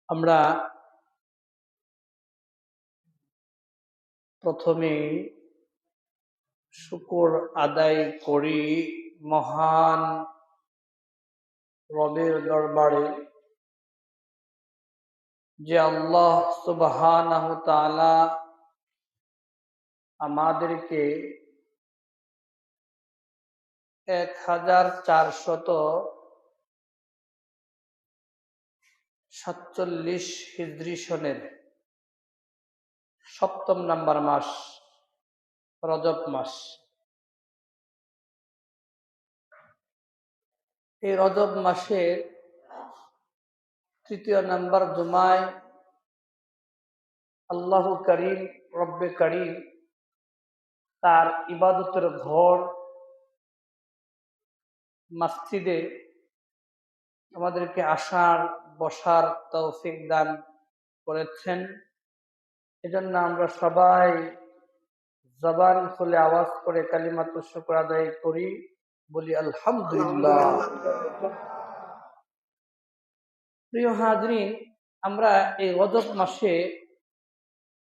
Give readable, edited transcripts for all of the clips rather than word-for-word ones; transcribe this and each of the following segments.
আমরা প্রথমে শুকর আদায় করি মহান রবের দরবারে যে আল্লাহ সুবহানাহু তাআলা আমাদেরকে 1447 হিজরি সনের 7ম নাম্বার মাস রজব মাস, এই রজব মাসের 3য় নাম্বার জুমায় আল্লাহু করিম রব্বে করিম তার ইবাদতের ঘর মসজিদে আমাদেরকে আসার বসার তৌফিক দান করেছেন। এজন্য আমরা সবাই জবান খুলে আওয়াজ করে কালিমাতু শুকর আদায় করি, বলি আলহামদুলিল্লাহ। প্রিয় হাজরিন, আমরা এই রজব মাসে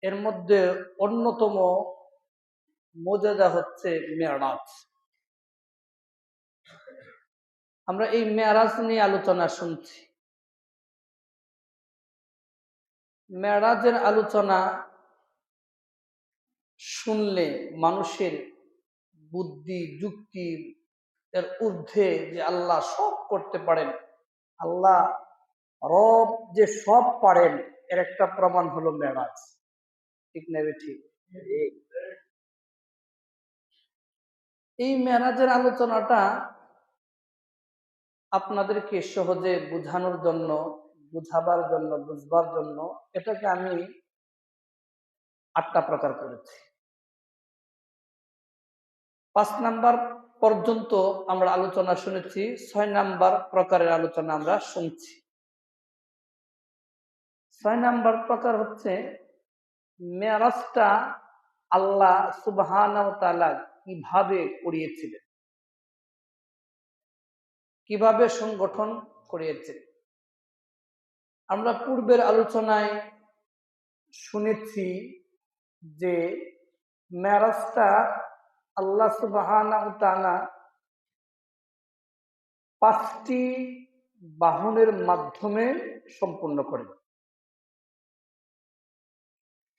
এর মধ্যে অন্যতম মর্যাদা হচ্ছে মেরাজ। আমরা এই মেরাজ নিয়ে আলোচনা শুনছি। মেরাজের আলোচনা শুনলে মানুষের বুদ্ধি যুক্তি এর ঊর্ধ্বে যে আল্লাহ সব করতে পারেন, আল্লাহ রব যে সব পারেন, এর একটা প্রমাণ হলো মেরাজ। ঠিক না? ঠিক। এই মেরাজের আলোচনাটা আপনাদেরকে সহজে বোঝানোর জন্য, বুঝাবার জন্য, বুঝবার জন্য এটাকে আমি 8টা প্রকার করেছি। 5 নাম্বার পর্যন্ত আমরা আলোচনা শুনেছি, 6 নাম্বার প্রকারের আলোচনা আমরা শুনছি। 6 নাম্বার প্রকার হচ্ছে মেরাজটা আল্লাহ সুবহানাহু ওয়া তাআলা কিভাবে করিয়েছিলেন, কিভাবে সংগঠন করিয়েছেন। আমরা পূর্বের আলোচনায় শুনেছি যে মেরাজটা আল্লাহ সুবহানাহু ওয়া তাআলা 5টি বাহনের মাধ্যমে সম্পূর্ণ করেন।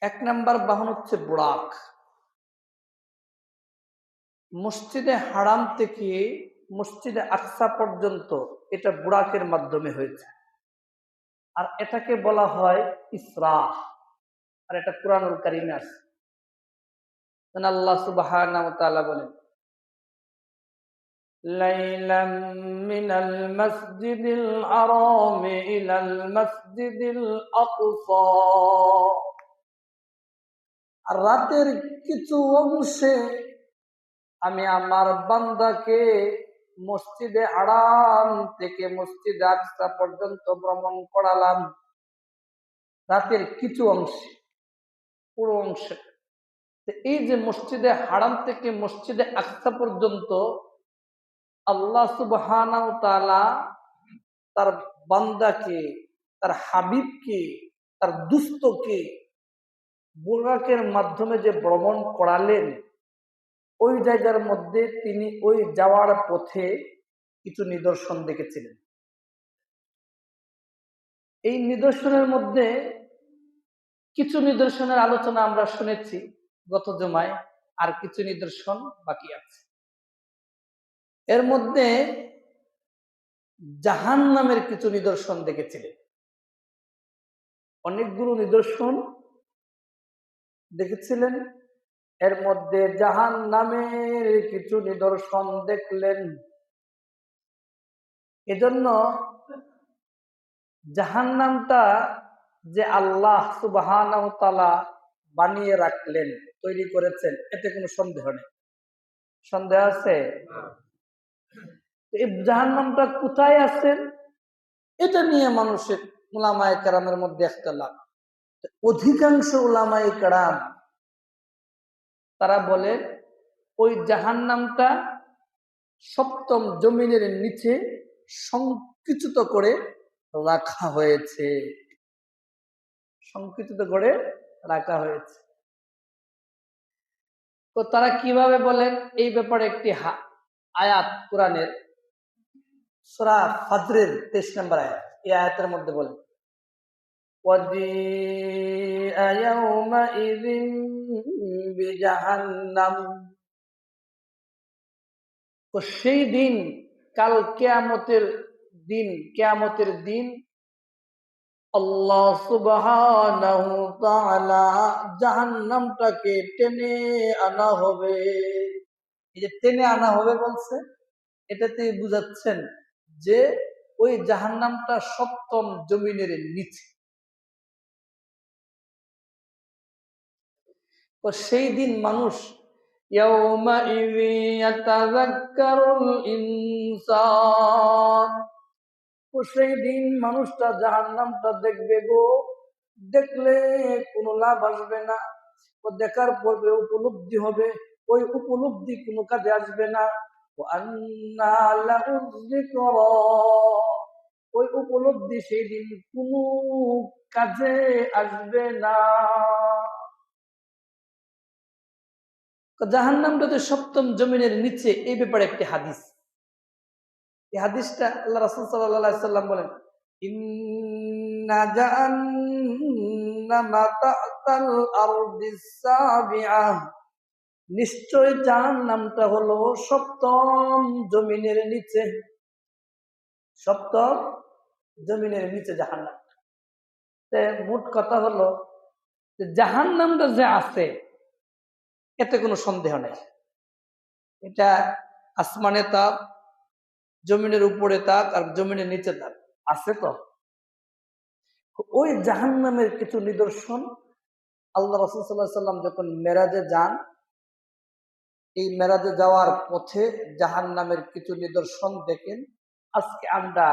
1 নাম্বার বাহন হচ্ছে বুরাক। মসজিদে হারাম থেকে মসজিদে আকসা পর্যন্ত এটা বুরাকের মাধ্যমে হয়েছে, আর এটাকে বলা হয় ইসরা। আর এটা কুরআনুল কারীমে আছে। আল্লাহ সুবহানাহু ওয়া তাআলা বলেন, লাইলাম মিনাল মাসজিদিল হারাম ইলাল মাসজিদিল আকসা। আর রাতের কিছু অংশে আমি আমার বান্দাকে মসজিদে হারাম থেকে মসজিদে আকসা পর্যন্ত ভ্রমণ করালাম। রাতের কিছু অংশে, পুরো অংশে। এই যে মসজিদে হারাম থেকে মসজিদে আকসা পর্যন্ত আল্লাহ সুবহানাহু ওয়া তাআলা তার বান্দাকে, তার হাবিবকে, তার দুস্থকে বুরাকের মাধ্যমে যে ভ্রমণ করালেন, ওই জায়গার মধ্যে তিনি ওই যাওয়ার পথে কিছু নিদর্শন দেখেছিলেন। এই নিদর্শনের মধ্যে কিছু নিদর্শনের আলোচনা আমরা শুনেছি গত জুমায়, আর কিছু নিদর্শন বাকি আছে। এর মধ্যে জাহান্নামের কিছু নিদর্শন দেখেছিলেন। অনেকগুলো নিদর্শন দেখেছিলেন, এর মধ্যে জাহান্নামের কিছু নিদর্শন দেখলেন। এজন্য জাহান্নামটা যে আল্লাহ সুবহানাহু ওয়া তাআলা বানিয়ে রাখলেন, তৈরি করেছেন, এতে কোনো সন্দেহ নেই। সন্দেহ আছে? এই জাহান্নামটা কোথায় আছেন, এটা নিয়ে মানুষের উলামায়ে কেরামের মধ্যে ইখতিলাফ। অধিকাংশ উলামায়ে কেরাম তারা বলে ওই জাহান্নামটা 7ম জমিনের নিচে সংকুচিত করে রাখা হয়েছে। সংকুচিত করে রাখা হয়েছে। তো তারা কিভাবে বলেন এই ব্যাপারে একটি আয়াত কোরআনের সূরা ফাজরের 23 নম্বর আয়াত, এই আয়াতের মধ্যে বলেন وَجِيءَ يَوْمَئِذٍ بِجَهَنَّمَ, তো সেই দিন, কাল কিয়ামতের দিন আল্লাহ সুবহানাহু ওয়া তাআলা জাহান্নামটাকে টেনে আনা হবে। এই যে টেনে আনা হবে বলছে, এটাতে বুঝাচ্ছেন যে ওই জাহান্নামটা সপ্তম জমিনের নিচে। তো সেই দিন মানুষ ইয়াউমাইযি ইয়াতাযাক্কারুল ইনসান, তো সেই দিন মানুষটা জাহান্নামটা দেখবে গো, দেখলে কোনো লাভ আসবে না। ও দেখার পরে উপলব্ধি হবে, ওই উপলব্ধি কোনো কাজে আসবে না। ওয়ান্না লাহুয যিকরা, ওই উপলব্ধি সেই দিন কোনো কাজে আসবে না। জাহান্নামটা তো সপ্তম জমিনের নিচে, এই ব্যাপারে একটি হাদিস, এই হাদিসটা আল্লাহ রাসূল সাল্লাল্লাহু আলাইহি সাল্লাম বলেন ইন্না জাহান্নামা তা'তাল আরদিস সাবিআ, নিশ্চয় জাহান্নামটা হলো সপ্তম জমিনের নিচে, সপ্তম জমিনের নিচে জাহান্নাম। মোট কথা হলো যে জাহান্নামটা যে আছে এতে কোনো সন্দেহ নেই। এটা আসমানে তাপ, জমিনের উপরে তাক, আর জমিনের নিচে তাক আছে। তো ওই জাহান্নামের কিছু নিদর্শন আল্লাহ রাসূল সাল্লাল্লাহু আলাইহি সাল্লাম যখন মেরাজে যান, এই মেরাজে যাওয়ার পথে জাহান্নামের কিছু নিদর্শন দেখেন। আজকে আমরা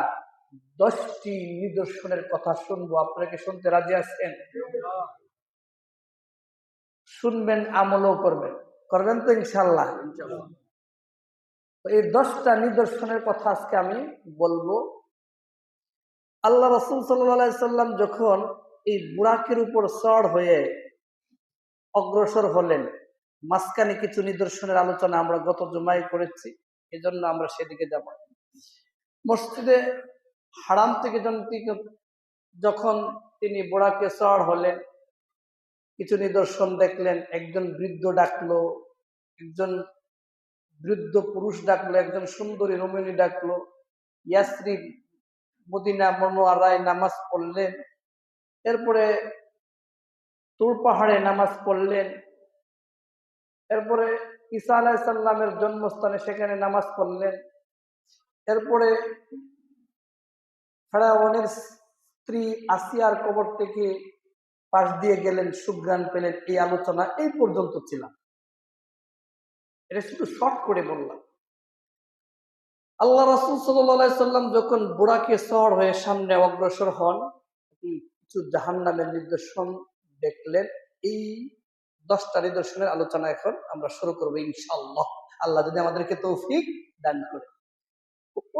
10টি নিদর্শনের কথা শুনবো। আপনারা কি শুনতে রাজি আছেন? শুনবেন, আমলও করবেন তো ইনশাআল্লাহ। এই 10টা নিদর্শনের কথা আজকে আমি বলবো। আল্লাহ রাসূল সাল্লাল্লাহু আলাইহি সাল্লাম যখন এই বুরাকের উপর সওয়ার হয়ে অগ্রসর হলেন, মাঝখানে কিছু নিদর্শনের আলোচনা আমরা গত জুমায় করেছি, এজন্য আমরা সেদিকে যাব। মসজিদে হারাম থেকে যখন তিনি বুরাকে সওয়ার হলেন, কিছু নিদর্শন দেখলেন। একজন বৃদ্ধ ডাকলো, একজন বৃদ্ধ পুরুষ ডাকলো, একজন সুন্দরী রমণী ডাকলো। ইয়াসরিব মদিনা মনোয়ারায় নামাজ পড়লেন, এরপরে তুর পাহাড়ে নামাজ পড়লেন, এরপরে ঈসা আলাইহিস সালামের জন্মস্থানে সেখানে নামাজ পড়লেন, এরপরে ফেরাউনের স্ত্রী আসিয়ার কবর থেকে পাশ দিয়ে গেলেন, সুঘ্রাণ পেলেন। এই আলোচনা এই পর্যন্ত ছিলাম। এটা শুধু শর্ট করে বললাম। আল্লাহ রাসূল সাল্লাল্লাহু আলাইহি সাল্লাম যখন বুরাকে সওয়ার হয়ে সামনে অগ্রসর হন, কিছু জাহান্নামের নিদর্শন দেখলেন। এই 10টা নিদর্শনের আলোচনা এখন আমরা শুরু করবো ইনশাআল্লাহ, আল্লাহ যদি আমাদেরকে তৌফিক দান করে।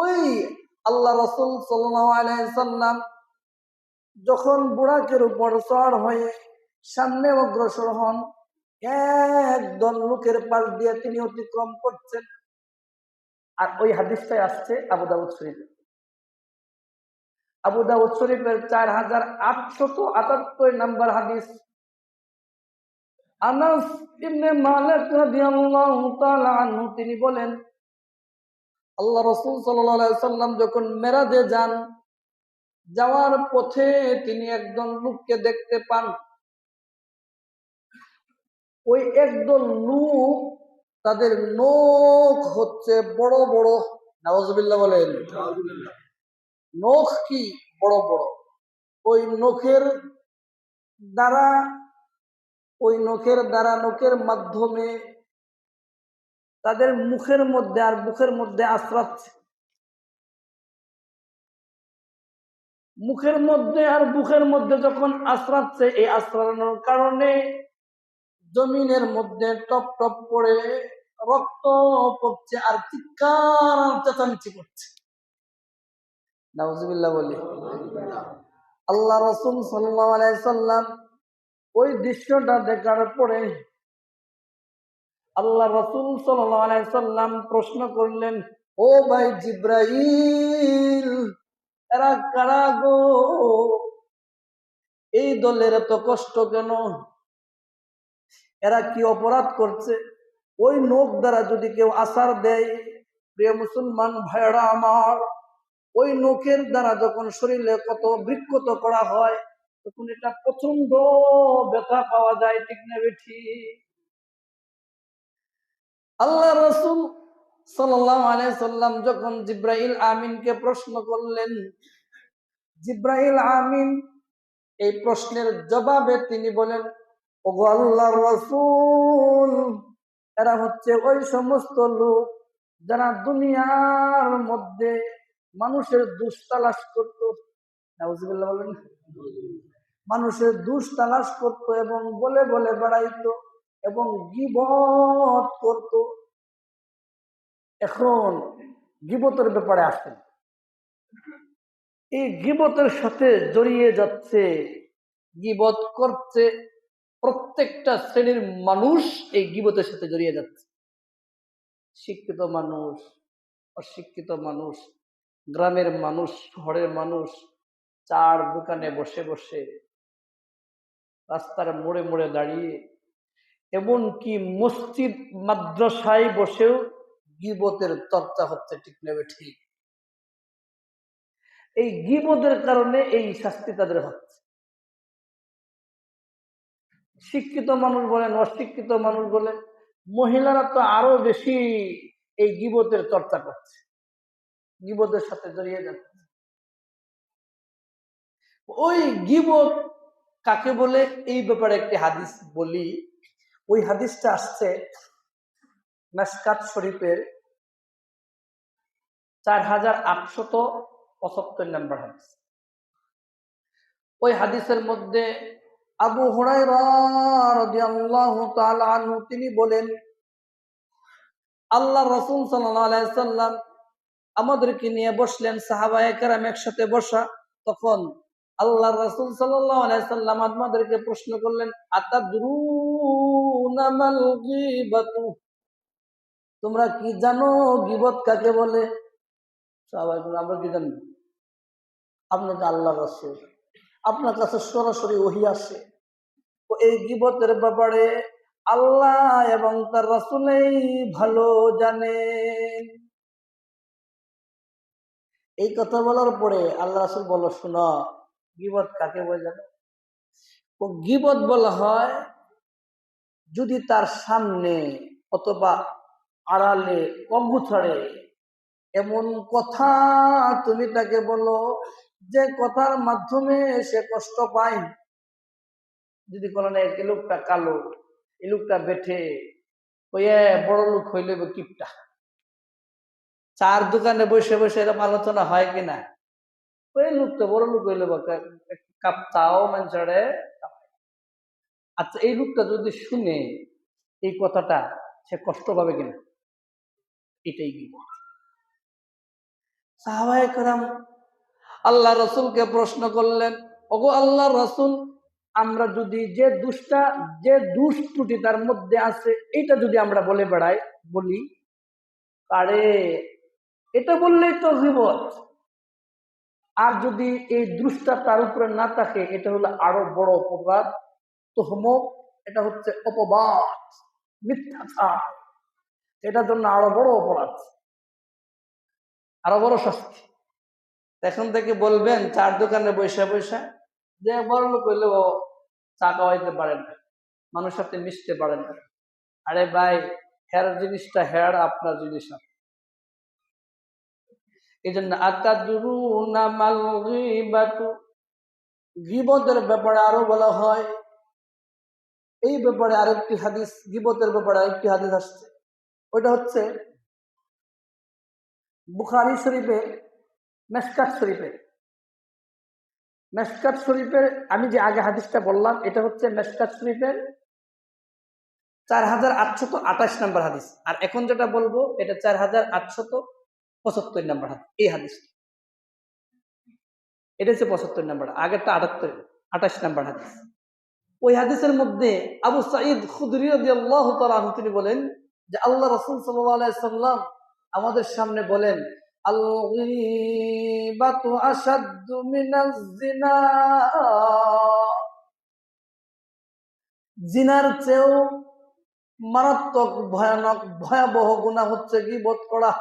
ওই আল্লাহ রাসূল সাল্লাল্লাহু আলাইহি সাল্লাম যখন বুরাকের উপর সওয়ার হয়ে সামনে অগ্রসর হন, একদল লোকের পাশ দিয়ে তিনি অতিক্রম করছেন। আর ওই হাদিসটাই আসছে আবু দাউদ শরীফে। আবু দাউদ শরীফের 4878 নম্বর হাদিস। আনাস ইবনে মালিক রাদিয়াল্লাহু তাআলা আনহু তিনি বলেন, আল্লাহ রাসূল সাল্লাল্লাহু আলাইহি সাল্লাম যখন মেরাজে যান, যাওয়ার পথে তিনি একজন লোককে দেখতে পান। ওই একদল লোক, তাদের নখ হচ্ছে বড় বড়। নাউজুবিল্লাহ বলেন। নখ কি বড় বড়। ওই নখের দ্বারা নখের মাধ্যমে তাদের মুখের মধ্যে আর বুকের মধ্যে আশ্রাচ্ছে। মুখের মধ্যে আর বুকের মধ্যে যখন আশ্রাচ্ছে, এই আশ্রানোর কারণে জমিনের মধ্যে টপ টপ করে রক্ত পড়ছে আর চিৎকার চেঁচামেচি করছে। নাউজুবিল্লাহ বলি। আল্লাহ রাসূল সাল্লাল্লাহু আলাইহি সাল্লাম ওই দৃশ্যটা দেখার পরে আল্লাহ রাসূল সাল্লাল্লাহু আলাইহি সাল্লাম প্রশ্ন করলেন, ও ভাই জিব্রাইল, এরা কারা গো? এই দলের এত কষ্ট কেন? এরা কি অপরাধ করছে? ওই নখ দ্বারা যদি কেউ আছাড় দেয়, প্রিয় মুসলমান ভাইরা আমার, ওই নখের দ্বারা যখন শরীরে কত বিক্ষত করা হয়, তখন এটা প্রচন্ড ব্যথা পাওয়া যায়, ঠিক না বেঠি? আল্লাহ রাসূল সাল্লাল্লাহু আলাইহি সাল্লাম যখন জিব্রাইল আমিনকে প্রশ্ন করলেন, জিব্রাইল আমিন এই প্রশ্নের জবাবে তিনি বলেন, ওগো আল্লাহর রাসূল, এরা হচ্ছে ওই সমস্ত লোক যারা দুনিয়ার মধ্যে মানুষের দোষ তালাশ করত। নাউজুবিল্লাহ বলেন। মানুষের দোষ তালাশ করত এবং বলে বলে বেড়াইতো এবং গীবত করত। এখন গীবতের ব্যাপারে আসেন, এই গীবতের সাথে জড়িয়ে যাচ্ছে, গীবত করছে প্রত্যেকটা শ্রেণীর মানুষ, এই গীবতের সাথে জড়িয়ে যাচ্ছে। শিক্ষিত মানুষ, অশিক্ষিত মানুষ, গ্রামের মানুষ, শহরের মানুষ, চার দোকানে বসে বসে, রাস্তার মোড়ে মোড়ে দাঁড়িয়ে, এমনকি মসজিদ মাদ্রাসায় বসেও গীবতের চর্চা হচ্ছে, ঠিক নেবে ঠিক। এই গীবতের কারণে এই শাস্তি তাদের হচ্ছে। শিক্ষিত মানুষ বলেন, অশিক্ষিত মানুষ বলেন, মহিলারা তো আরো বেশি এই গীবতের চর্চা করছে, গীবতের সাথে জড়িয়ে যাচ্ছে। ওই গীবত কাকে বলে এই ব্যাপারে একটি হাদিস বলি। ওই হাদিসটা আসছে মিশকাত শরীফের 4875 নম্বর হাদিস। ওই হাদিসের মধ্যে আবু হুরায়রা রাদিয়াল্লাহু তাআলা আনহু তিনি বলেন, আল্লাহ রাসূল সাল্লাল্লাহু আলাইহি সাল্লাম আমাদেরকে নিয়ে বসলেন, সাহাবায়ে কেরাম একসাথে বসা। তখন আল্লাহ রাসূল সাল্লাল্লাহু আলাইহি সাল্লাম আমাদেরকে প্রশ্ন করলেন, আতাদরুনা মাল গীবাতু, তোমরা কি জানো গীবত কাকে বলে? সাহাবায়ে কেরাম, আমরা কি জানি? আপনাকে আল্লাহ রাসূল, আপনার কাছে সরাসরি ওহী আসে, তো এই গীবতের ব্যাপারে আল্লাহ এবং তার রাসূলই ভালো জানেন। এই কথা বলার পরে আল্লাহ রাসূল বলল, শোনো, গীবত কাকে বলে জানো? ও গীবত বলা হয় যদি তার সামনে অথবা আড়ালে অগুছাড়ে এমন কথা তুমি তাকে বলো যে কথার মাধ্যমে সে কষ্ট পায়। যদি কোনো না এই লোকটা কালো, এই লোকটা বেঠে, ওই বড় লোক হইলে কিপটা, চার দোকানে বসে বসে এরকম আলোচনা হয় কিনা, ওই লোকটা বড় লোক হইলে কাপ চাও মানুষরে। আচ্ছা, এই লোকটা যদি শুনে এই কথাটা, সে কষ্ট পাবে কিনা? এটাই কি সাহাবায়ে কেরাম আল্লাহ রাসূলকে প্রশ্ন করলেন, ওগো আল্লাহ রাসূল, আমরা যদি যে দুষ ত্রুটি তার মধ্যে আছে এটা যদি আমরা বলে বেড়াই, বলি, আরে এটা বললেই তো গীবত। আর যদি এই দোষটা তার উপরে না থাকে, এটা হলো আরো বড় অপরাধ, তুহমত, এটা হচ্ছে অপবাদ, মিথ্যাচার, এটার জন্য আরো বড় অপরাধ, আরো বড় শাস্তি। এখন থেকে বলবেন চার দোকানে বৈশা বৈশা যে বড় লোক হইলে ও চা খাওয়াইতে পারেন না, মানুষের সাথে মিশতে পারেন না। আরে ভাই, হেয়ার জিনিসটা হেয়ার, আপনার জিনিস না। এই জন্য আতাদরুনা মাল গীবাতু, গীবতের ব্যাপারে আরো বলা হয়। এই ব্যাপারে আরেকটি হাদিস, গীবতের ব্যাপারে আরেকটি হাদিস আসছে, ওইটা হচ্ছে বুখারী শরীফের মিশকাত শরীফের। মিশকাত শরীফের আমি যে আগে হাদিসটা বললাম, এটা হচ্ছে মিশকাত শরীফের 4828 নম্বর হাদিস। আর এখন যেটা বলবো এটা 4875 নম্বর হাদিস। এই হাদিস এটা হচ্ছে 75 নাম্বার, আগেরটা 28 নাম্বার হাদিস। ওই হাদিসের মধ্যে আবু সাঈদ খুদরি রাদিয়াল্লাহু তাআলা আনহু তিনি বলেন যে আল্লাহ রাসূল সাল্লাল্লাহু আলাইহি সাল্লাম আমাদের সামনে বলেন, আল গীবাতু আশাদ্দু মিনাজ জিনা, জিনার চেয়েও মারাত্মক ভয়ানক ভয়াবহ গুনাহ হচ্ছে গীবত করা।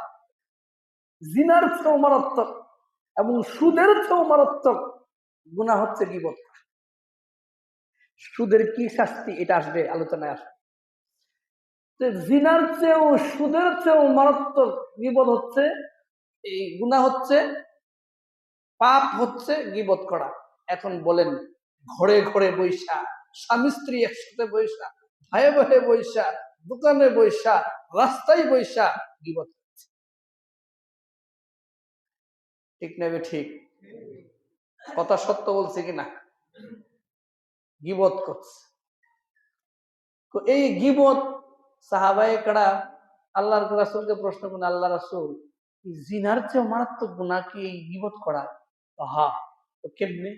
জিনার চেয়েও মারাত্মক এবং সুদের চেয়েও মারাত্মক গুনাহ হচ্ছে গীবত করা। সুদের কি শাস্তি এটা আসবে, আলোচনায় আসবে। জিনার চেয়েও সুদের চেয়েও মারাত্মক গীবত হচ্ছে, এই গুনাহ হচ্ছে, পাপ হচ্ছে গীবত করা। এখন বলেন, ঘরে ঘরে বৈশা, স্বামী স্ত্রী একসাথে বৈশা, ভাইয়ে ভাইয়ে বৈশা, দোকানে বৈশা, রাস্তায় বৈশা গীবত হচ্ছে, ঠিক নেবে? ঠিক কথা সত্য বলছে কিনা? গীবত করছে। তো এই গীবত সাহাবায়ে কেরাম আল্লাহর রাসূলকে প্রশ্ন করেন, আল্লাহ রাসূল, জিনার চেয়ে মারাত্মক গুনাহ কি এই গীবত করা? হ্যাঁ। তো কেমনে?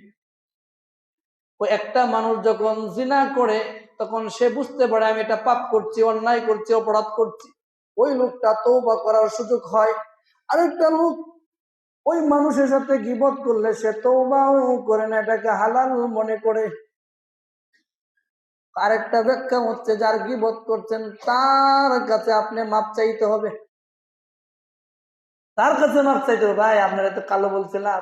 একটা মানুষ যখন জিনা করে তখন সে বুঝতে পারে আমি এটা পাপ করছি, অন্যায় করছি, অপরাধ করছি। ওই লোকটা তওবা করার সুযোগ হয়। আরেকটা লোক ওই মানুষের সাথে গীবত করলে সে তওবাও করে না, এটাকে হালাল মনে করে। আরেকটা ব্যাখ্যা হচ্ছে, যার গীবত করছেন তার কাছে আপনি মাপ চাইতে হবে, তার কাছে মাপ চাইতে হবে। ভাই আপনারা তো কালো বলছিলাম,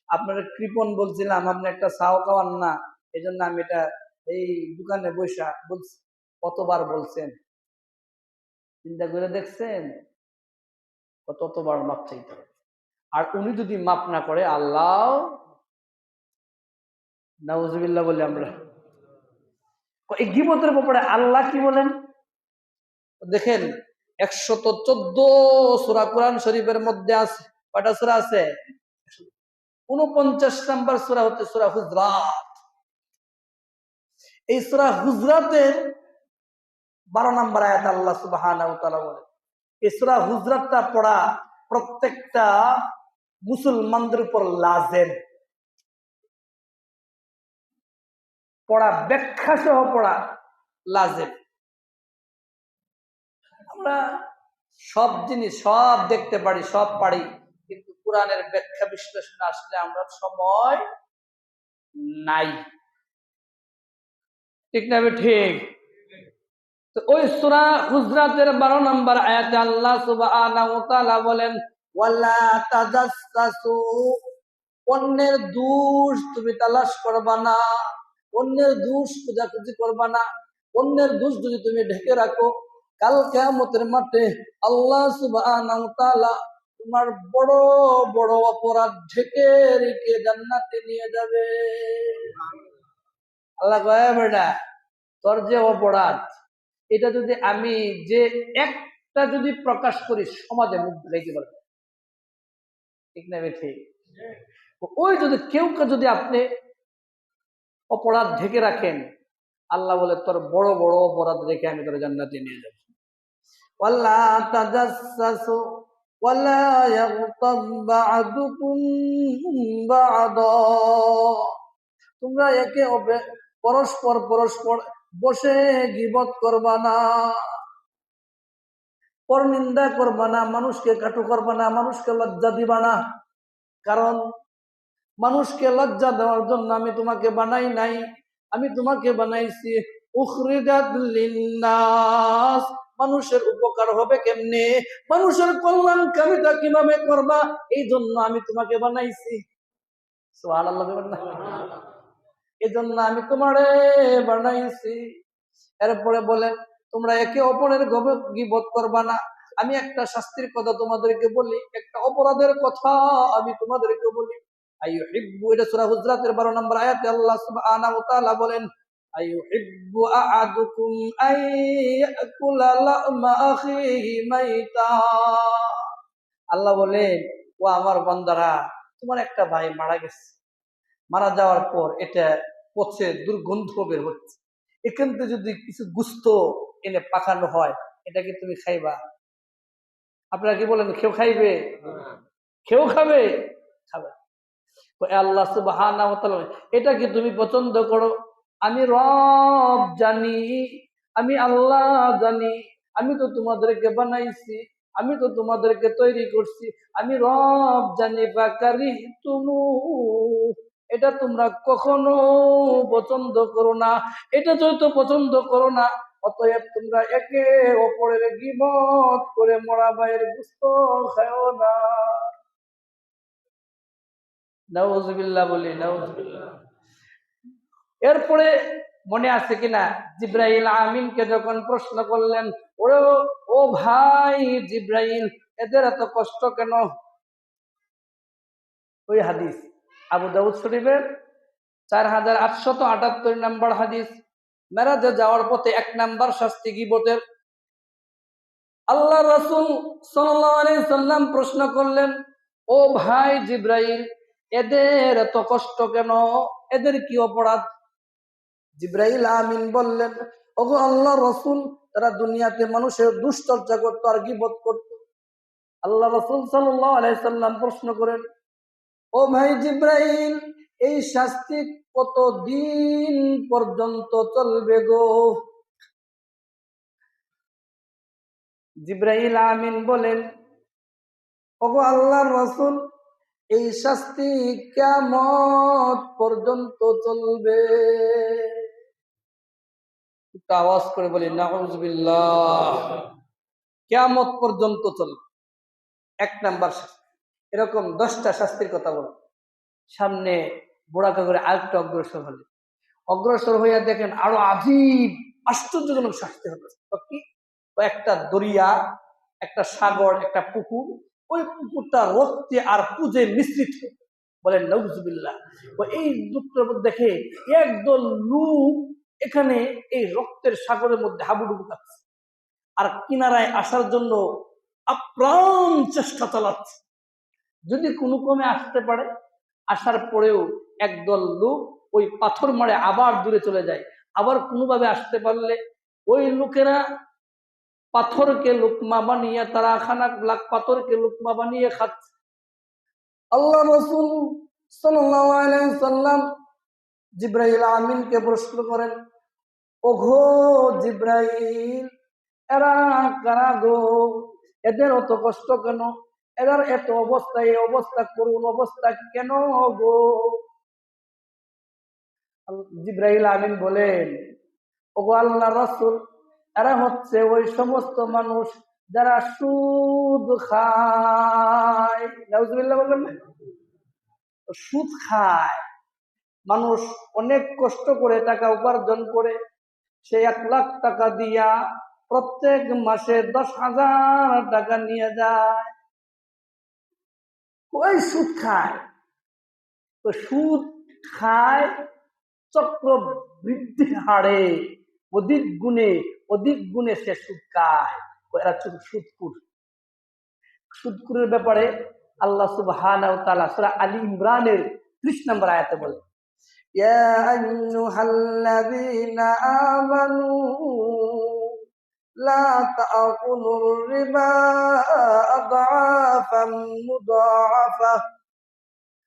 আপনারা কৃপণ বলছিলাম, আপনি একটা চাও খাওয়ান না, এই জন্য আমি এটা এই দোকানে বৈশা বলছি। কতবার বলছেন, চিন্তা করে দেখছেন? ততবার মাপ চাইতে হবে। আর উনি যদি মাপ না করে, আল্লাহ নাউজুবিল্লাহ বলি আমরা। এই গীবতের ব্যাপারে আল্লাহ কি বলেন দেখেন, 114 সূরা কোরআন শরীফের মধ্যে আছে। কয়টা সূরা আছে? 49 নাম্বার সূরা হচ্ছে সূরা হুজরাত। এই সূরা হুজরাতের 12 নাম্বার আয়াত আল্লাহ সুবহানাহু ওয়া তাআলা বলেন, এই সূরা হুজরাতটা পড়া প্রত্যেকটা মুসলমানদের উপর লাজেম। পড়া, ব্যাখ্যা সহ পড়া লাজেম। আমরা সব জিনিস সব দেখতে পারি, সব পারি, কিন্তু কোরআনের ব্যাখ্যা বিশ্লেষণ আসলে আমরা সময় নাই, ঠিক না? ঠিক। তো ওই সূরা হুজরাতের 12 নম্বর আয়াতে আল্লাহ সুবহানাহু ওয়া তাআলা বলেন, ওয়ালা তাজাসসু, অন্যের দোষ তুমি তালাশ করবা না, অন্যের দোষ খোঁজাখুঁজি করবা না। অন্যের দোষ যদি তুমি ঢেকে রাখো, কাল কিয়ামতের মাঠে আল্লাহ সুবহানাহু ওয়া তাআলা তোমার বড় বড় অপরাধ ঢেকে রেখে জান্নাতে নিয়ে যাবে। আল্লাহ কয়, বেটা তোর যে অপরাধ, এটা যদি আমি যে একটা যদি প্রকাশ করি, সমাজে মুখ দেখাইতে পারবে, ঠিক না? ঠিক। ওই যদি কেউ যদি আপনি অপরাধ ঢেকে রাখেন, আল্লাহ বলে তোর বড় বড় অপরাধ রেখে আমি তোর জান্নাতে নিয়ে যাব। ওয়ালা তাজাসসু ওয়ালা ইয়াগতাব বা'দুকুম বা'দা, তোমরা একে পরস্পর পরস্পর বসে গীবত করবা না, পরনিন্দা করবা না, মানুষকে কাটু করবা না, মানুষকে লজ্জা দিবা না। কারণ মানুষকে লজ্জা দেওয়ার জন্য আমি তোমাকে বানাই নাই, আমি তোমাকে বানাইছি উখরিজাত লিন্নাস, মানুষের উপকার হবে কেমনে, মানুষের কল্যাণ কামিতা কিভাবে করবা, এই জন্য আমি তোমাকে বানাইছি। সুবহানাল্লাহ বলেন না? এই জন্য আমি তোমারে বানাইছি। এরপরে বলেন, তোমরা একে অপরের গীবত করবা না। আমি একটা শাস্তির কথা তোমাদেরকে বলি, একটা অপরাধের কথা আমি তোমাদেরকে বলি। আইয়ুহিব্বু, এটা সূরা হুজরাতের 12 নম্বর আয়াতে আল্লাহ সুবহানাহু ওয়া তাআলা বলেন, আইয়ুহিব্বু আহাদুকুম আইয়াকুলা লাহমা আখিহি মাইতা। আল্লাহ বলেন, ও আমার বান্দারা, তোমার একটা ভাই মারা গেছে, মারা যাওয়ার পর এটা পচে দুর্গন্ধ বের হচ্ছে, এখান থেকে যদি কিছু গুস্ত এনে পাকানো হয়, এটা কি তুমি খাইবা? আপনারা কি বলেন, কেউ খাইবে? কেউ খাবে? খাবে। আল্লাহ সুবহানাহু ওয়া তাআলা, এটা কি তুমি পছন্দ করো? আমি রব জানি, আমি আল্লাহ জানি, আমি তো তোমাদেরকে বানাইছি, আমি তো তোমাদেরকে তৈরি করছি, আমি রব জানি। ফাকারিহতুমু, এটা তোমরা কখনো পছন্দ করো না। এটা যেহেতু পছন্দ করো না, অতএব তোমরা একে অপরের গীবত করে মরা ভাইয়ের গোশত খাও না। নাউযুবিল্লাহ বলি, নাউযুবিল্লাহ। এরপরে মনে আছে কিনা, জিব্রাইল আমিনকে যখন প্রশ্ন করলেন, ওরে ও ভাই জিব্রাইল, এদের এত কষ্ট কেন? ওই হাদিস আবু দাউদ শরীফের 4878 নম্বর হাদিস। মেরাজে যাওয়ার পথে 1 নাম্বার শাস্তি গীবতের। আল্লাহ রাসূল সাল্লাল্লাহু আলাইহি সাল্লাম প্রশ্ন করলেন, ও ভাই জিব্রাইল, এদের এত কষ্ট কেন? এদের কি অপরাধ? জিব্রাইল আমিন বললেন, ওগো আল্লাহ রাসূল, তারা দুনিয়াতে মানুষের দুশ্চর্চা করত আর গীবত করত। আল্লাহ রাসূল সাল্লাল্লাহু আলাইহি সাল্লাম প্রশ্ন করেন, ও ভাই জিব্রাইল, এই শাস্তি কতদিন পর্যন্ত চলবে গো? জিব্রাইল আমিন বলেন, ওগো আল্লাহর রাসূল, এই শাস্তি কিয়ামত পর্যন্ত চলবে। একটু আওয়াজ করে বলি নাউযুবিল্লাহ। কিয়ামত পর্যন্ত চলবে 1 নাম্বার শাস্তি। এরকম 10টা শাস্তির কথা বল। সামনে বোড়াকা করে আরেকটা অগ্রসর হইয়া দেখেন আরো আজীব আশ্চর্যজনক শাস্তি হবে। কি? একটা দরিয়া, একটা সাগর, একটা পুকুর, ওই পুকুরটা রক্তে আর পুজে মিশ্রিত। বলেন নাউযুবিল্লাহ। এই দুঃখের মধ্যে দেখে একদল লোক এখানে এই রক্তের সাগরের মধ্যে হাবুডুবু খাচ্ছে আর কিনারায় আসার জন্য আপ্রাণ চেষ্টা চালাচ্ছে। যদি কোনো ক্রমে আসতে পারে, আসার পরেও একদল লোক ওই পাথর মারে আবার দূরে চলে যায়। আবার কোনোভাবে আসতে পারলে ওই লোকেরা পাথরকে লুকমা বানিয়ে, তারা খানা পাথরকে লুকমা বানিয়ে খাচ্ছে। আল্লাহ রাসূল সাল্লাল্লাহু আলাইহি সাল্লাম জিব্রাইল আমিনকে প্রশ্ন করেন, ওগো জিব্রাইল, এরা কারা গো? এদের অত কষ্ট কেন? এদের এত অবস্থা, এই অবস্থা, করুণ অবস্থা কেন গো? জিব্রাইল আমিন বলেন, ওগো আল্লাহ রাসূল, এরা হচ্ছে ওই সমস্ত মানুষ যারা সুদ খায়। নাউযুবিল্লাহ বলবেন না? সুদ খায়। মানুষ অনেক কষ্ট করে টাকা উপার্জন করে, সে 1 লাখ টাকা দিয়া প্রত্যেক মাসে 10,000 টাকা নিয়ে যায়। ওই সুদ খায়। তো সুদ খায় চক্রবৃদ্ধির হারে, অধিক গুণে সে সুদ খায়। এরা সুদকুর। সুদকুরের ব্যাপারে আল্লাহ সুবহানাহু ওয়া তাআলা সূরা আলী ইমরানের 30 নম্বর আয়াতে বলে, ইয়া আইয়ুহাল্লাযীনা আমানু লা তাকুলুর রিবা আদআফাম মুদাআফা।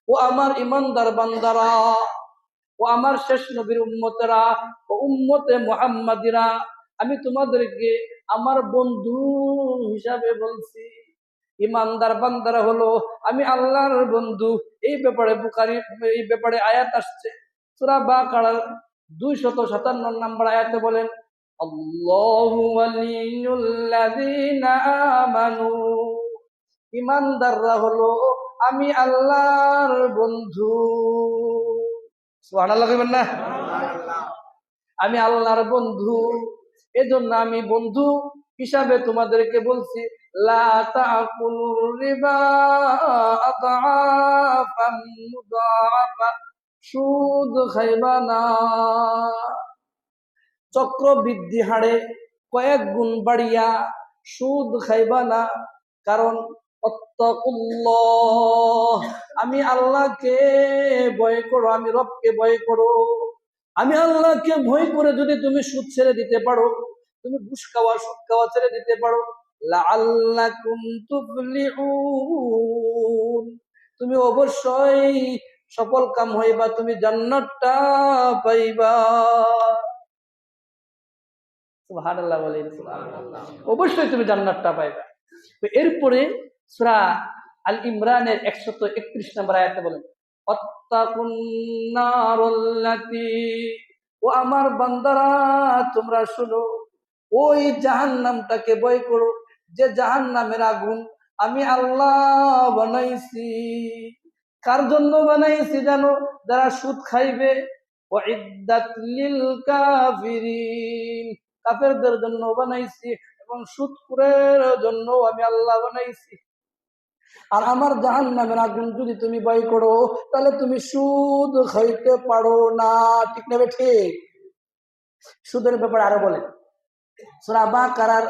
ও আমার ঈমানদার বান্দারা, ও আমার শেষ নবীর উম্মতেরা, ও উম্মতে মুহাম্মাদিরা, আমি তোমাদেরকে আমার বন্ধু হিসাবে বলছি। ঈমানদার বান্দারা হলো আমি আল্লাহর বন্ধু। এই ব্যাপারে আয়াত আসছে সূরা বাকারার 257 নম্বর আয়াতে বলেন, আল্লাহু ওয়ালিয়ুল্লাযীনা আমানু, ঈমানদাররা হলো আমি আল্লাহর বন্ধু। সুবহানাল্লাহ বলবেন না? আমি আল্লাহর বন্ধু, এজন্য আমি বন্ধু হিসাবে তোমাদেরকে বলছি, লা তাকুলুর রিবা আদআফাম মুদাআফা, সুদ খাইবা না চক্রবৃদ্ধি হারে কয়েক গুণ বাড়িয়া, সুদ খাইবা না। কারণ আত্তাকুল্লাহ, আমি আল্লাহকে ভয় করো, আমি রবকে ভয় করো। আমি আল্লাহকে ভয় করে যদি তুমি সুদ ছেড়ে দিতে পারো, তুমি ঘুষ খাওয়া, সুদ খাওয়া ছেড়ে দিতে পারো, লাআল্লাকুম তুফলিহুন, তুমি অবশ্যই সফল কাম হইবা, তুমি জান্নাতটা পাইবা। সুবহানাল্লাহ বলেন। অবশ্যই তুমি জান্নাতটা পাইবা। তো এরপরে সূরা আল ইমরানের 131 নম্বর আয়াতে বলেন, ওয়াত্তাকুন নারাল্লাতী, ও আমার বান্দারা তোমরা শুনো, ওই জাহান্নামটাকে ভয় করো, যে জাহান্নামের আগুন আমি আল্লাহ বানাইছি। কার জন্য বানাইছি জানো? যারা সুদ খাইবে। ওয়াইদ্দাত লিল কাফিরিন, কাফেরদের জন্য বানাইছি, এবং সুদখোরের জন্য আমি আল্লাহ বানাইছি। আর আমার জাহান্নামের আগুন যদি তুমি ভয় করো, তাহলে তুমি সুদ খাইতে পারো না। ঠিক না ঠিক? সুদের ব্যাপারে আরো বলেন, সূরা বাকারার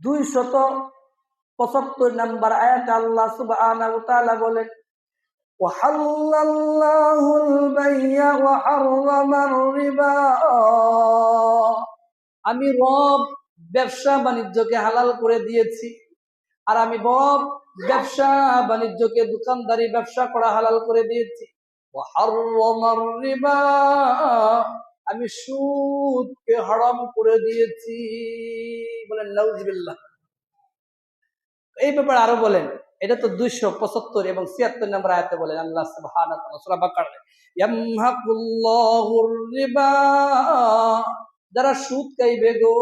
275 নম্বর আয়াতে আল্লাহ সুবহানাহু ওয়া তাআলা বলেন, ওয়াহাল্লাল্লাহুল বাইয়া ওয়া হাররামার রিবা, আমি রব ব্যবসা বাণিজ্যকে হালাল করে দিয়েছি, আর আমি রব ব্যবসা বাণিজ্যকে, দোকানদারি ব্যবসা করা হালাল করে দিয়েছি। ওয়া হাররামার রিবা, আমি সুদকে হারাম করে দিয়েছি। বলেন নাউযুবিল্লাহ। এই ব্যাপারে আরো বলেন, এটা তো 275 এবং 76 নম্বর আয়াতে বলেন আল্লাহ সুবহানাহু ওয়া তাআলা সূরা বাকারা, ইয়ামহাকুল্লাহুর রিবা, যারা সুদ খাইবে গো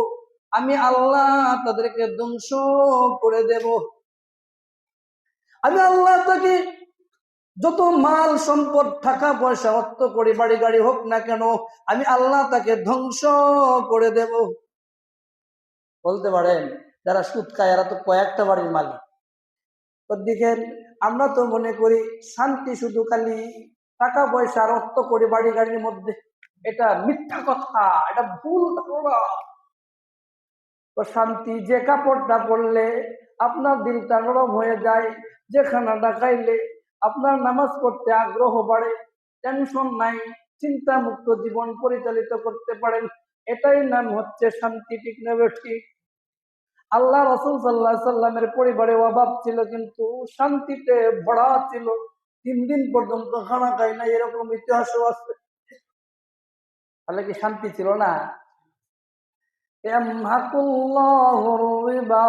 আমি আল্লাহ তাদেরকে ধ্বংস করে দেব। আমি আল্লাহ তাকে যত মাল সম্পদ, টাকা পয়সা, অর্থ করি, বাড়ি গাড়ি হোক না কেন, আমি আল্লাহ তাকে ধ্বংস করে দেব। বলতে পারেন যারা সুদ খায় এরা তো কয়েকটা বাড়ির মালিক। দেখেন আমরা তো মনে করি শান্তি শুধু খালি টাকা পয়সা আর অর্থ করি, বাড়ি গাড়ির মধ্যে। এটা মিথ্যা কথা, এটা ভুল ধারণা। তো শান্তি যে কাপড়টা পরলে আপনার দিলটা নরম হয়ে যায়, যে খানাটা খাইলে আপনার নামাজ পড়তে আগ্রহ বাড়ে, টেনশন নাই, চিন্তা মুক্ত জীবন পরিচালিত করতে পারেন, এটাই নাম হচ্ছে শান্তি। ঠিক না ঠিক? আল্লাহ রাসূল সাল্লাল্লাহু আলাইহি সাল্লামের পরিবারে অভাব ছিল, কিন্তু শান্তিতে ভরা ছিল। 3 দিন পর্যন্ত খানা খাই না, এরকম ইতিহাসও আছে। তাহলে কি শান্তি ছিল না? ইয়ামহাকুল্লাহুর রিবা,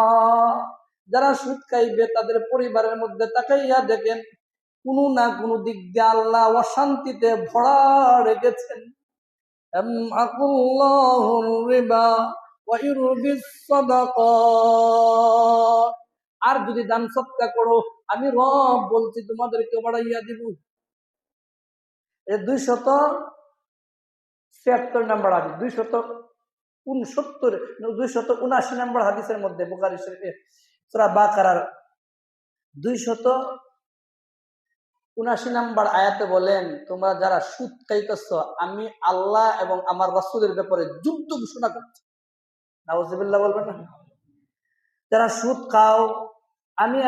যারা সুদ খাইবে তাদের পরিবারের মধ্যে তাকাইয়া দেখেন কোনো না কোনো দিক দিয়ে আল্লাহ অশান্তিতে ভরা রেখেছেন। ইয়ামহাকুল্লাহুর রিবা ওয়া ইউরবিস সাদাকাত, আর যদি দান সদকা করো আমি রব বলছি তোমাদেরকে বাড়াইয়া দিব। এই 276 নম্বর হাদিস, 279 নম্বর হাদিসের মধ্যে বুখারী শরীফে সূরা বাকারার 279 নম্বর আয়াতে বলেন, তোমরা যারা সুদ খাইতেছ আমি আল্লাহ এবং আমার রাসূলের ব্যাপারে যুদ্ধ ঘোষণা করছি। নাউযুবিল্লাহ বলবেন না? যারা সুদ খাও আমি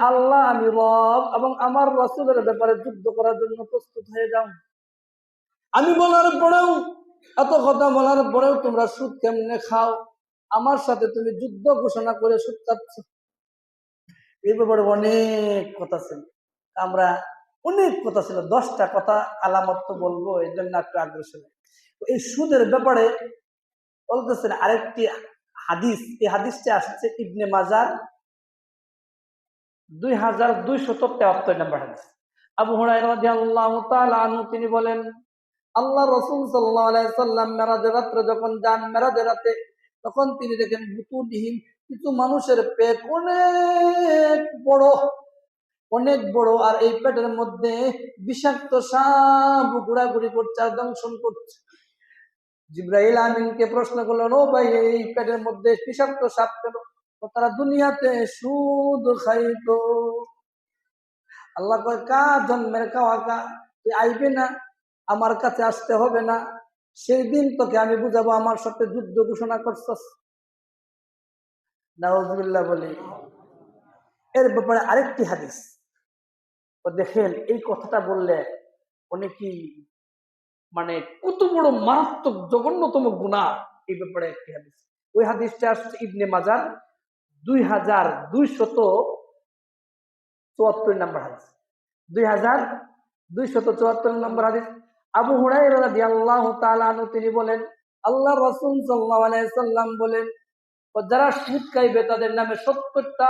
আল্লাহ আমি রব এবং আমার রাসূলের ব্যাপারে যুদ্ধ করার জন্য প্রস্তুত হয়ে যাও। আমি বলার পরেও, এত কথা বলার পরেও তোমরা সুদ কেমনে খাও, আমার সাথে তুমি যুদ্ধ ঘোষণা করে সুদ খাচ্ছ। এই ব্যাপারে অনেক কথা ছিল, আমরা অনেক কথা ছিল, 10টা কথা আলামত তো বলবো, এই জন্য একটু আগ্রসী। এই সুদের ব্যাপারে বলতেছেন আরেকটি হাদিস, এই হাদিসটি আসছে ইবনে মাজার 2273 নম্বর হাদিস। আবু হুরায়রা রাদিয়াল্লাহু তাআলা আনহু তিনি বলেন, আল্লাহ রাসূল সাল্লাল্লাহু আলাইহি সাল্লাম মেরাজের রাতে যখন যান, মেরাজের রাতে, তখন তিনি দেখেন বুতুনহিম, কিছু মানুষের পেট অনেক বড়, অনেক বড়, আর এই পেটের মধ্যে বিষাক্ত সাপ ঘোরাঘুরি করছে আর দংশন করছে। জিবরাইল আমিনকে প্রশ্ন করলেন, ও ভাই এই পেটের মধ্যে বিষাক্ত সাপ কেন? তারা দুনিয়াতে সুদ খাইতো। আল্লাহ কয়, কা জন্মের কাওয়াকা, তুই আইবে না, আমার কাছে আসতে হবে না, সেই দিন তোকে আমি বুঝাবো আমার সাথে যুদ্ধ ঘোষণা করছস। নাউযুবিল্লাহ বলি। এর ব্যাপারে আরেকটি হাদিস দেখেন, এই কথাটা বললে অনেকেই মানে কত বড় মারাত্মক জঘন্যতম গুনাহ, এই ব্যাপারে একটি হাদিস। ওই হাদিসটা আসছে ইবনে মাজার 2274 নম্বর হাদিস। 2274 নম্বর হাদিস। আবু হুরায়রা রাদিয়াল্লাহু তাআলা আনহু তিনি বলেন, আল্লাহ রাসূল সাল্লাল্লাহু আলাইহি সাল্লাম বলেন, যারা সুদ খাইবে তাদের নামে 70টা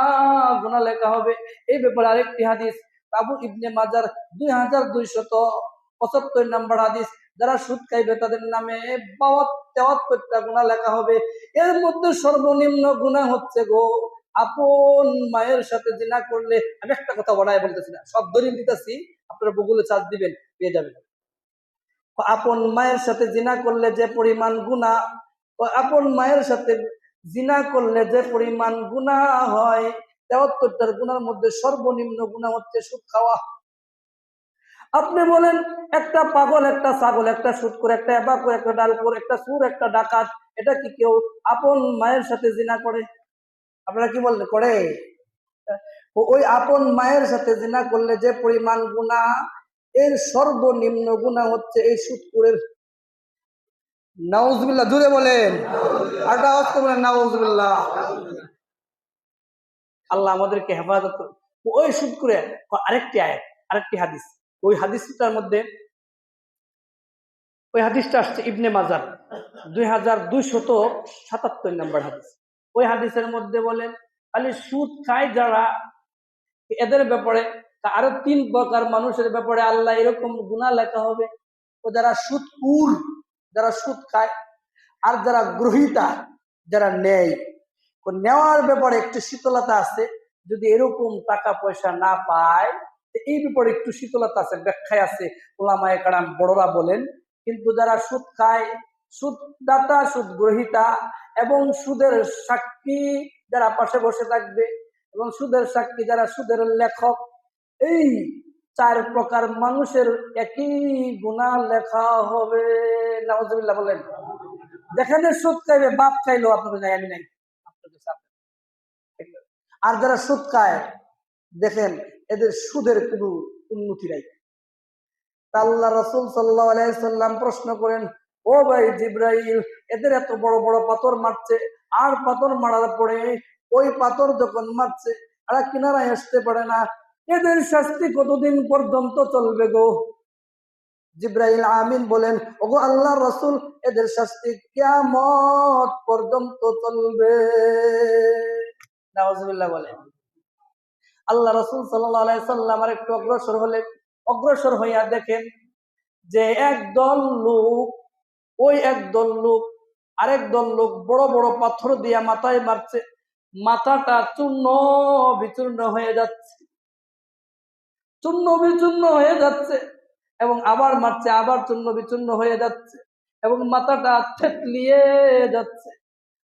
গুনাহ লেখা হবে। এই ব্যাপারে আরেকটি হাদিস আবু ইবনে মাজার 2275 নম্বর হাদিস, যারা সুদ খাইবে তাদের নামে 73টা গুনাহ লেখা হবে। এর মধ্যে সর্বনিম্ন গুনাহ হচ্ছে গো আপন মায়ের সাথে জিনা করলে। আমি একটা কথা বড়াই বলতেছি না, সব দলিল দিতেছি, আপনারা গুগলে সার্চ দিবেন পেয়ে যাবেন। আপন মায়ের সাথে জিনা করলে যে পরিমাণ গুনাহ, আপন মায়ের সাথে জিনা করলে যে পরিমাণ গুনাহ হয়, 73টার গুনার মধ্যে সর্বনিম্ন গুনাহ হচ্ছে সুদ খাওয়া। আপনি বলেন, একটা পাগল, একটা ছাগল, একটা সুদ করে, একটা এবাকর, একটা ডালকর, একটা সুর, একটা ডাকাত, এটা কি কেউ আপন মায়ের সাথে জিনা করে? আপনারা কি বললেন করে? ওই আপন মায়ের সাথে জিনা করলে যে পরিমাণ গুনাহ, এর সর্বনিম্ন গুনাহ হচ্ছে এই সুদখোরের। নাউজুবিল্লাহ, জুড়ে বলেন, আর আওয়াজ করে বলেন নাউজুবিল্লাহ। আল্লাহ আমাদেরকে হেফাজত করুন। ওই সুদখোরে আরেকটি আয়াত, আরেকটি হাদিস, ওই হাদিসটার মধ্যে, ওই হাদিসটা আসছে ইবনে মাজার 2277 নম্বর হাদিস। ওই হাদিসের মধ্যে বলেন, খালি সুদ খায় যারা, এদের ব্যাপারে আরো 3 প্রকার মানুষের ব্যাপারে আল্লাহ এরকম গুনাহ লেখা হবে। ও যারা সুদখোর, যারা সুদ খায়, আর যারা গ্রহীতা, যারা নেয়। নেওয়ার ব্যাপারে একটু শীতলতা আছে, যদি এরকম টাকা পয়সা না পায়, এই ব্যাপারে একটু শীতলতা আছে, ব্যাখ্যায় আছে, ওলামায়ে কেরাম বড়রা বলেন। কিন্তু যারা সুদ খায়, সুদদাতা, সুদ গ্রহীতা এবং সুদের সাক্ষী যারা পাশে বসে থাকবে, এবং সুদের সাক্ষী যারা সুদের লেখক, এই 4 প্রকার মানুষের একই গুনাহ লেখা হবে। নাউজুবিল্লাহ বলেন। যেখানে সুদ খাইবে, বাপ খাইলো আপনাকে নাই, আমি নাই, আর যারা সুদ খায় দেখেন এদের সুদের কোনো উন্নতি নাই। আল্লাহ রাসূল সাল্লাল্লাহু আলাইহি সাল্লাম প্রশ্ন করেন, ও ভাই জিবরাইল, এদের এত বড় বড় পাথর মারছে, আর পাথর মারার পরে ওই পাথর যখন মারছে এরা কিনারায় আসতে পারে না, এদের শাস্তি কতদিন পর্যন্ত চলবে গো? জিবরাইল আমিন বলেন, ওগো আল্লাহর রাসূল, এদের শাস্তি কিয়ামত পর্যন্ত চলবে। নাউজুবিল্লাহ বলেন। আল্লাহ রাসূল সাল্লাল্লাহু আলাইহি সাল্লাম আর একটু অগ্রসর হলেন। অগ্রসর হইয়া দেখেন যে একদল লোক, ওই একদল লোক আরেক দল লোক বড় বড় পাথর দিয়া মাথায় মারছে, মাথাটা চূর্ণ বিচূর্ণ হয়ে যাচ্ছে, চূর্ণ বিচূর্ণ হয়ে যাচ্ছে, এবং আবার মারছে, আবার চূর্ণ বিচূর্ণ হয়ে যাচ্ছে, এবং মাথাটা থেতলিয়ে যাচ্ছে।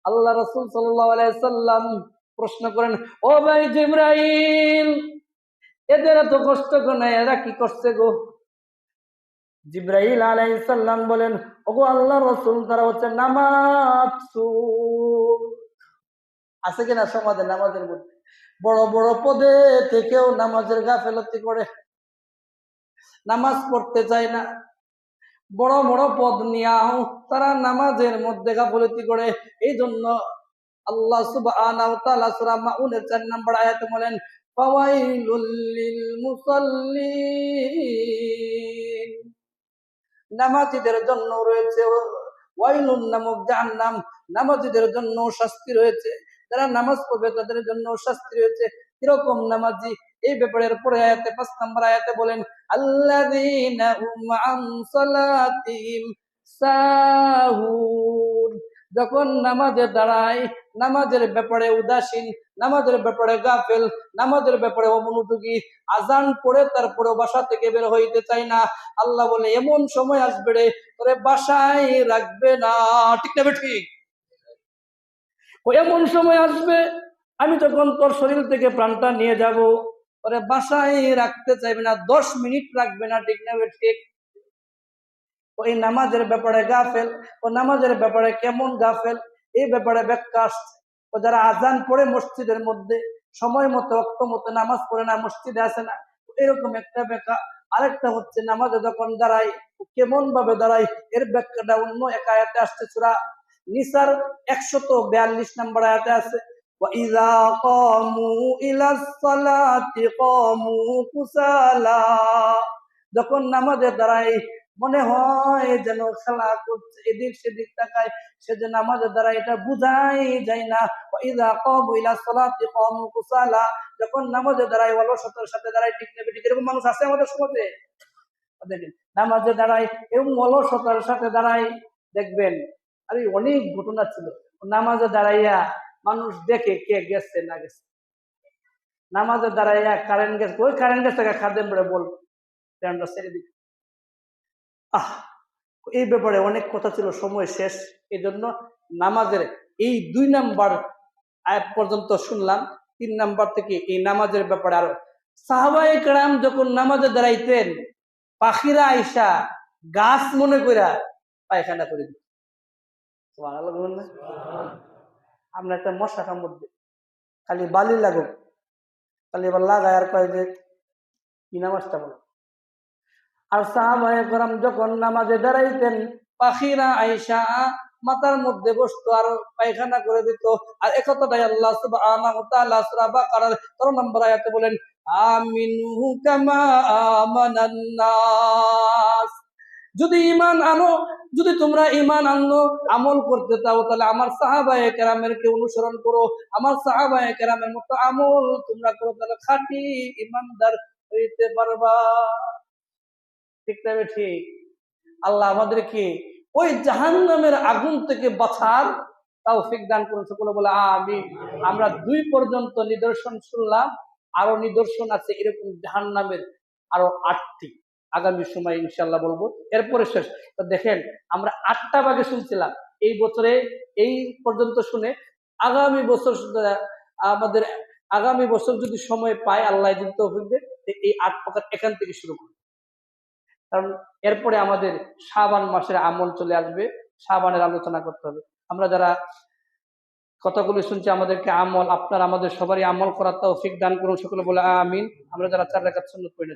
আল্লাহ রাসূল সাল্লাল্লাহু আলাইহি সাল্লাম প্রশ্ন করেন, ও ভাই জিবরাইল, এদের এত কষ্ট কেন, এরা কি করছে গো? জিবরাইল আলাইহিস সালাম বলেন, ওগো আল্লাহর রাসূল, তারা হচ্ছে নামাজ আছে কিনা সমাজে, নামাজের মধ্যে বড় বড় পদে থেকেও নামাজের গাফেলতি করে, নামাজ পড়তে চায় না, বড় বড় পদ নিয়েও তারা নামাজের মধ্যে গাফেলতি করে। এই জন্য আল্লাহ সুবহানাহু ওয়া তাআলা সূরা মাউনের 4 নম্বর আয়াতে বলেন, ফাওয়াইলুল লিল মুসাল্লিন, নামাজীদের জন্য রয়েছে ওয়াইলুন নামক জাহান্নাম, নামাজীদের জন্য শাস্তি রয়েছে, যারা নামাজ পড়বে তাদের জন্য শাস্তি রয়েছে। কিরকম নামাজি? এই ব্যাপারের পরে আয়াতে 5 নম্বর আয়াতে বলেন, আল্লাযীনা হুম আন সালাতিহিম সাহুন, যখন নামাজে দাঁড়ায় নামাজের ব্যাপারে উদাসীন, নামাজের ব্যাপারে গাফেল, নামাজের ব্যাপারে অমনোযোগী, আজান পড়ে তারপরে বাসা থেকে বের হইতে চায় না। আল্লাহ বলে, এমন সময় আসবে রে, তোরে বাসায় রাখবে না। ঠিক না ঠিক? এমন সময় আসবে আমি যখন তোর শরীর থেকে প্রাণটা নিয়ে যাব, তোরে বাসায় রাখতে চাইবে না, 10 মিনিট রাখবে না। ঠিক না ঠিক? ওই নামাজের ব্যাপারে গাফেল, ও নামাজের ব্যাপারে কেমন গাফেল, এই ব্যাপারে ব্যাখ্যা আসছে। ও যারা আজান পড়ে মসজিদের মধ্যে সময় মতো ওয়াক্ত মতো নামাজ পড়ে না, মসজিদে আসে না, এরকম একটা ব্যাখ্যা। আরেকটা হচ্ছে নামাজে যখন দাঁড়াই কেমন ভাবে দাঁড়াই, এর ব্যাখ্যাটা অন্য এক আয়াতে আসছে, সূরা নিসার 142 নম্বর আয়াতে আছে, وَإِذَا قَامُوا إِلَى الصَّلَاةِ قَامُوا كُسَالَى যখন নামাজে দাঁড়ায় মনে হয় যেন খেলা করছে, এদিক সেদিক তাকায়, সেজন্য নামাজের দ্বারা এটা বুঝাই যায় না। وَإِذَا قَامُوا إِلَى الصَّلَاةِ قَامُوا كُسَالَى যখন নামাজে দাঁড়ায় অলসতার সাথে দাঁড়ায়, ঠিক না ঠিক? এরকম মানুষ আছে আমাদের সমাজে। দেখেন নামাজে দাঁড়ায় এবং অলসতার সাথে দাঁড়ায়, দেখবেন আরে অনেক ঘটনা ছিল। নামাজে দাঁড়াইয়া মানুষ দেখে কে গেছে না গেছে, নামাজে দাঁড়াইয়া কারেন্ট গেছে, ওই কারেন্ট গেছে খাদেম বলে বল কারেন্টটা ছেড়ে দিই। এই ব্যাপারে অনেক কথা ছিল, সময় শেষ। এই জন্য নামাজের এই 2 নাম্বার আয়াত পর্যন্ত শুনলাম। 3 নাম্বার থেকে এই নামাজের ব্যাপারে আরো সাহাবায়ে কেরাম যখন নামাজে দাঁড়াইতেন, পাখিরা আইসা গাছ মনে কইরা পায়খানা করে দিত। সুবহানাল্লাহ বলুন না? আমরা একটা মশা কামড় দিই, খালি বালি লাগুক, খালি এবার লাগায় আর কয় যে কি নামাজটা বলো। আর সাহাবায়ে কেরাম যখন নামাজে দাঁড়াইতেন, পাখিরা আইসা মাথার মধ্যে বসতো আর পায়খানা করে দিত। আর একথাটাই আল্লাহ সুবহানাহু ওয়া তাআলা সূরা বাকারার 13 নম্বর আয়াতে বলেন, আমিনু কামা আমানান নাস। যদি ঈমান আনো, যদি তোমরা ঈমান আনো, আমল করতে চাও, তাহলে আমার সাহাবায়ে কেরামের কে অনুসরণ করো, আমার সাহাবায়ে কেরামের মতো আমল তোমরা করো, তাহলে খাঁটি ঈমানদার হইতে পারবা। ঠিক না ঠিক? আল্লাহ আমাদেরকে ওই জাহান্নামের আগুন থেকে বাঁচার তৌফিক দান করুন, সকলে বলে আমিন। আমরা 2 পর্যন্ত নিদর্শন শুনলাম, আরো নিদর্শন আছে এরকম জাহান্নামের আরো 8টি, আগামী সময় ইনশাআল্লাহ বলবো, এরপরে শেষ। তো দেখেন আমরা 8টা ভাগে শুনছিলাম, এই বছরে এই পর্যন্ত শুনে আগামী বছর আমাদের আগামী বছর যদি সময় পায়, আল্লাহ যদি তৌফিক দেয়, এই 8 প্রকার এখান থেকে শুরু করব। কারণ এরপরে আমাদের শাবান মাসের আমল চলে আসবে, শাবানের আলোচনা করতে হবে। আমরা যারা কথাগুলো শুনছি, আমাদেরকে আমল, আপনার আমাদের সবারই আমল করার তৌফিক দান করুন, সকলে বলে আমিন। আমরা যারা 4 রাকাত সুন্নাত পড়ে